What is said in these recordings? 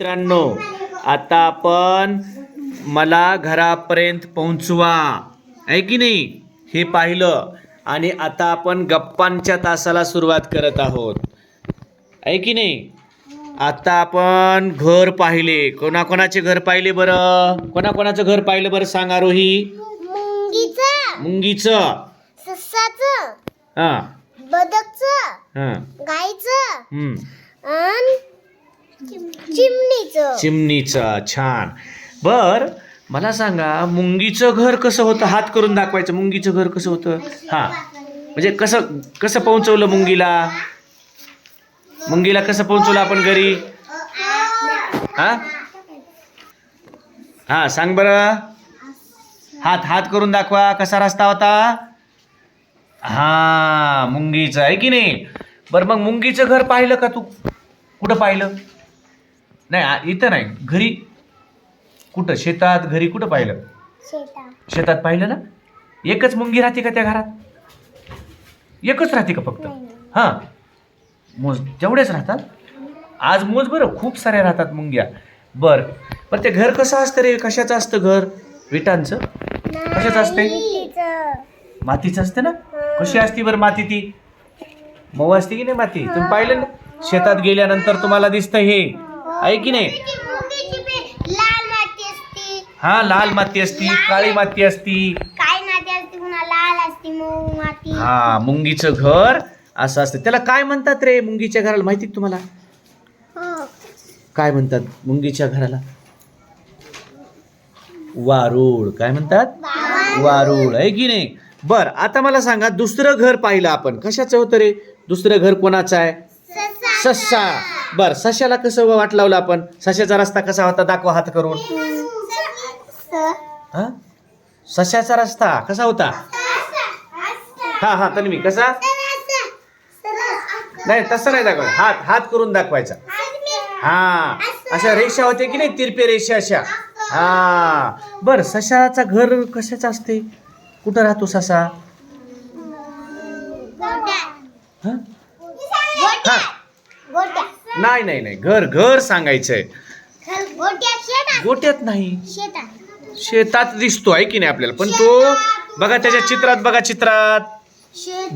मित्रांनो, आता आपण मला घरापर्यंत पोहोचवा आहे की नाही हे पाहिलं आणि आता आपण गप्पांच्या तासाला सुरुवात करत आहोत आहे की नाही. आता आपण घर पाहिले, कोणाकोणाचे घर पाहिले बरं, कोणाकोणाचं घर पाहिलं बरं सांग आरोही. मुंगीचं, ससाचं, हां बदकचं, हां गाईचं आणि चिमणीचं. छान. बर मला सांगा मुंगीचं घर कसं होतं, हात करून दाखवायचं. मुंगीचं घर कसं होतं, हा म्हणजे कसं कसं पोहोचवलं मुंगीला कसं पोहोचवलं आपण घरी, हा हा सांग बरं. हात करून दाखवा, कसा रस्ता होता. हा मुंगीचं आहे की नाही. बरं मग मुंगीचं घर पाहिलं का तू, कुठं पाहिलं. नाही इथं नाही, घरी कुठं, शेतात घरी कुठं पाहिलं. शेतात पाहिलं ना. एकच मुंगी राहते का त्या घरात, एकच राहते का फक्त. हां मोज तेवढेच राहतात. आज मोज बरं, खूप साऱ्या राहतात मुंग्या. बर पण ते घर कसं असतं रे, कशाचं असतं घर, विटांचं, कशाचं असते, मातीचं असते ना. कशी असते बरं माती, ती मऊ असते की नाही माती. तुम्ही पाहिलं ना शेतात गेल्यानंतर तुम्हाला दिसतं हे आहे की नाही. हा लाल माती असती, काळी माती असती, हा मुंगीचं घर असं असतं. त्याला काय म्हणतात रे मुंगीच्या घराला, माहिती तुम्हाला काय म्हणतात मुंगीच्या घराला. वारूळ. काय म्हणतात, वारूळ आहे की नाही. बर आता मला सांगा दुसरं घर पाहिलं आपण, कशाचं होतं रे दुसरं घर, कोणाचं आहे, ससा. बर सशाला कसं वाट लावलं आपण, सशाचा रस्ता कसा होता, दाखवा हात करून. हा सशाचा रस्ता कसा होता, हा हा तन्वी कसा, नाही तसं नाही दाखवायचं, हात करून दाखवायचा. हा अशा रेषा होते की नाही, तिरपे रेषा अशा. हा बर सशाचा घर कशाचं असते, कुठं राहतो ससा. हा नाही नाही नाही, घर सांगायचंय. गोट्यात नाही, शेतात दिसतो आहे की नाही आपल्याला. पण तो बघा त्याच्या चित्रात, बघा चित्रात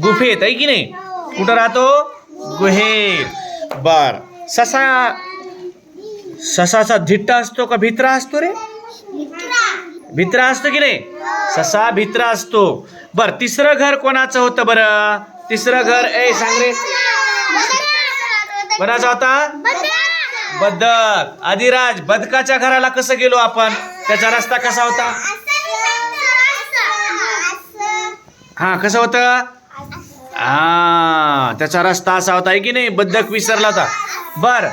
गुफेत आहे की नाही. कुठं राहतो, गुहेत. बर ससाचा धिट्टा असतो का भित्रा असतो रे, भित्रा असतो की नाही, ससा भित्रा असतो. बर तिसरं घर कोणाचं होतं बरं, तिसरं घर सांग रे कोणाचा होता, बदक. आदिराज बदकाच्या घराला कसं गेलो आपण, त्याचा रस्ता कसा होता, हा कसं होतं, हा त्याचा रस्ता असा होता आहे की नाही, बदक विसरला होता. बर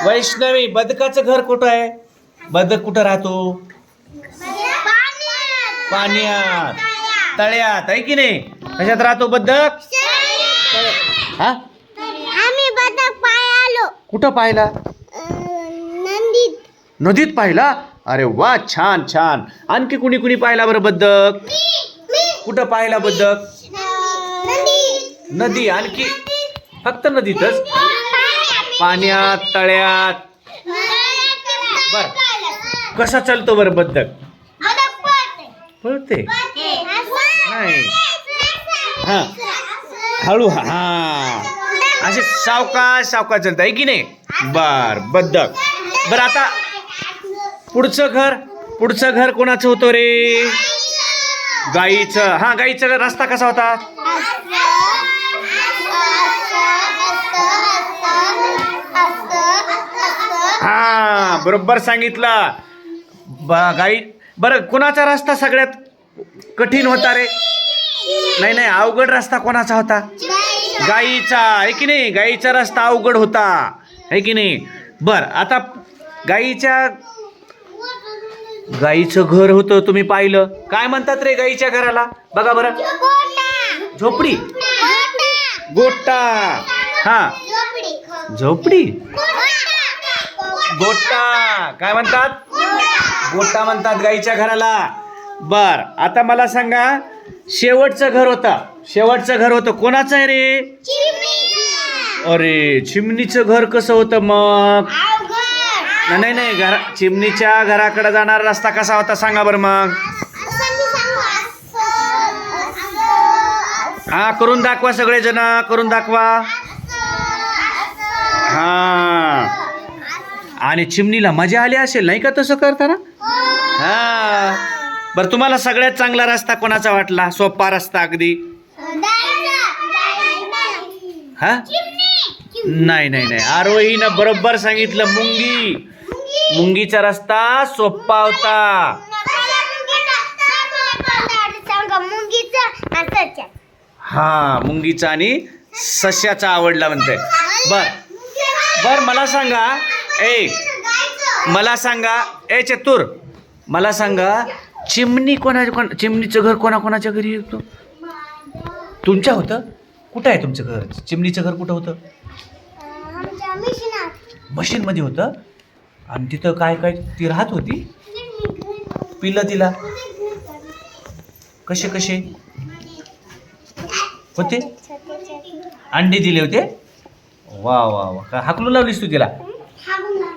वैष्णवी बदकाचं घर कुठं आहे, बदक कुठं राहतो, पाण्यात, तळ्यात आहे की नाही. कशात राहतो बदक, हा कुठं पाहिला, नदीत पाहिला. अरे वा छान छान. आणखी कुणी पाहिला बरं बदक, कुठं पाहिला बदक, नदी, आणखी फक्त नदीतच, पाण्यात, तळ्यात. बर कसा चालतो बरं बदक, पळते नाही, हा हळू, हा असे सावकाश चालत आहे की नाही. बर बदक. बर आता पुढचं घर कोणाचं होतं रे, गाईचं. हा गाईचा रस्ता कसा होता, हा बरोबर सांगितलं. गाई. बरं कोणाचा रस्ता सगळ्यात कठीण होता रे, नाही अवघड रस्ता कोणाचा होता, गाईचा आहे की नाही. गाईचा रस्ता अवघड होता आहे की नाही. बर आता गाईचं घर होतं, तुम्ही पाहिलं. काय म्हणतात रे गाईच्या घराला, बघा बरं, झोपडी, गोटा, हा झोपडी, गोटा. काय म्हणतात, गोटा म्हणतात गाईच्या घराला. बर आता मला सांगा शेवटचं घर होतं कोणाचं आहे रे, अरे चिमणीचं घर कसं होतं मग, नाही नाही चिमणीच्या घराकडे जाणारा रस्ता कसा होता सांगा बरं मग. हा करून दाखवा सगळेजण, करून दाखवा. हा आणि चिमणीला मजा आली असेल नाही का तसं करताना. हा बरं तुम्हाला सगळ्यात चांगला रस्ता कोणाचा वाटला, सोपा रस्ता अगदी. हा नाही नाही नाही आरोहीनं बरोबर सांगितलं, मुंगीचा रस्ता सोपा होता. हा मुंगीचा आणि सश्याचा आवडला म्हणते. बर मला सांगा ए चतुर, मला सांगा चिमणीचं घर कोणाच्या घरी येतो. तुमच्या होतं. कुठं आहे तुमचं घर, चिमणीचं घर कुठं होतं. मशीन मध्ये होतं. आणि तिथं काय ती राहत होती. पिल्लं तिला कसे होते, अंडे दिले होते. वा वा वा का हाकलून लावलीस तू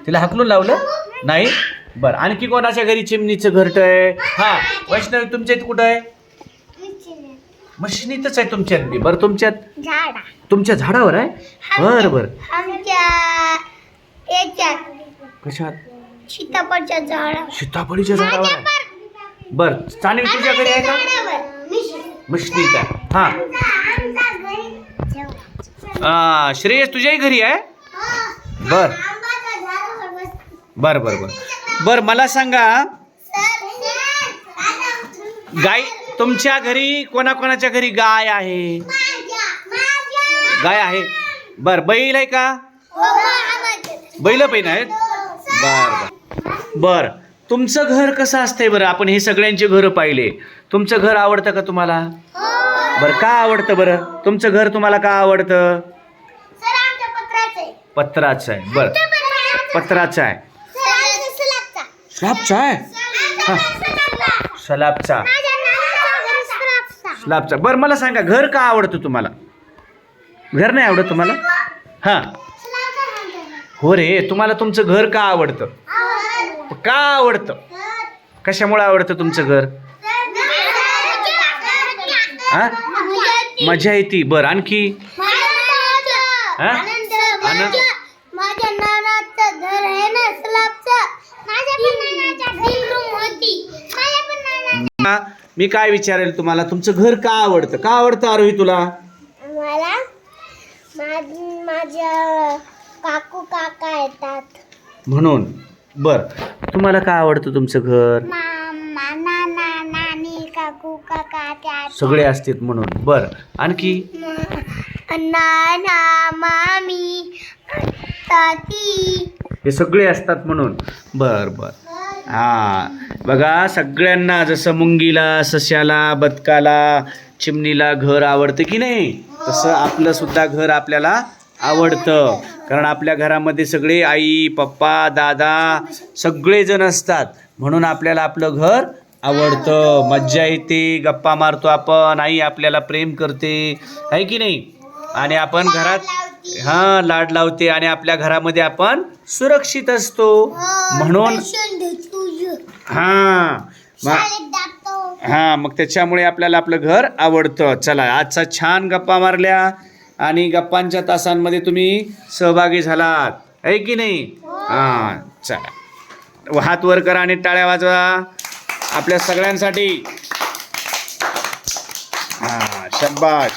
तिला हाकलून लावलं नाही. बरं आणखी कोणाच्या घरी चिमणीचं घरट आहे. हा वैष्णवी तुमच्या इथे कुठं आहे. मशीनीतच आहे तुमच्यात बी. बरं तुमच्या झाडावर आहे. बरं कशात. सीताफळीच्या झाडावर आहे. बर चालेल तुझ्या घरी आहे का. मशीनीत आहे. हा श्रेयस तुझ्याही घरी आहे. बर मला सांगा गाय तुमच्या घरी कोणाच्या घरी गाय आहे. बर बैल आहे का. बैल पण आहेत. बर तुमचं घर कसं असतंय बरं. आपण हे सगळ्यांचे घर पाहिले. तुमचं घर आवडतं का तुम्हाला. बरं का आवडतं बरं तुमचं घर तुम्हाला का आवडतं. पत्राचं आहे. बरं पत्राचं आहे. स्लॅबचा आहे. स्लॅबचा. बरं मला सांगा घर का आवडतं तुम्हाला. घर नाही आवडत तुम्हाला. हा हो रे तुम्हाला तुमचं घर का आवडतं. का आवडतं, कशामुळे आवडतं तुमचं घर. हा मजा येते. बरं आणखी. मी काय विचारेल तुम्हाला, तुमचं घर का आवडतं आरोही तुला. मला माझ्या काका येतात म्हणून. बर तुम्हाला का आवडतं तुमचं घर. नानी काकू काका सगळे असतात म्हणून. बर आणखी. नाना मामी ताती हे सगळे असतात म्हणून. बर हा बघा सगळ्यांना जसं मुंगीला, सश्याला, बदकाला, चिमणीला घर आवडतं की नाही, तसं आपलं सुद्धा घर आपल्याला आवडतं. कारण आपल्या घरामध्ये सगळे आई पप्पा दादा सगळेजण असतात म्हणून आपल्याला आपलं घर आवडतं. मज्जा येते, गप्पा मारतो आपण, आई आपल्याला प्रेम करते आहे की नाही. आणि आपण घरात लाड लावते आणि आपल्या घरामध्ये आपण सुरक्षित असतो म्हणून. मग त्याच्यामुळे आपल्याला आपलं घर आवडतं. चला आजचा छान गप्पा मारल्या आणि गप्पांच्या तासांमध्ये तुम्ही सहभागी झालात आहे की नाही. चला हात वर करा आणि टाळ्या वाजवा आपल्या सगळ्यांसाठी. शाबास.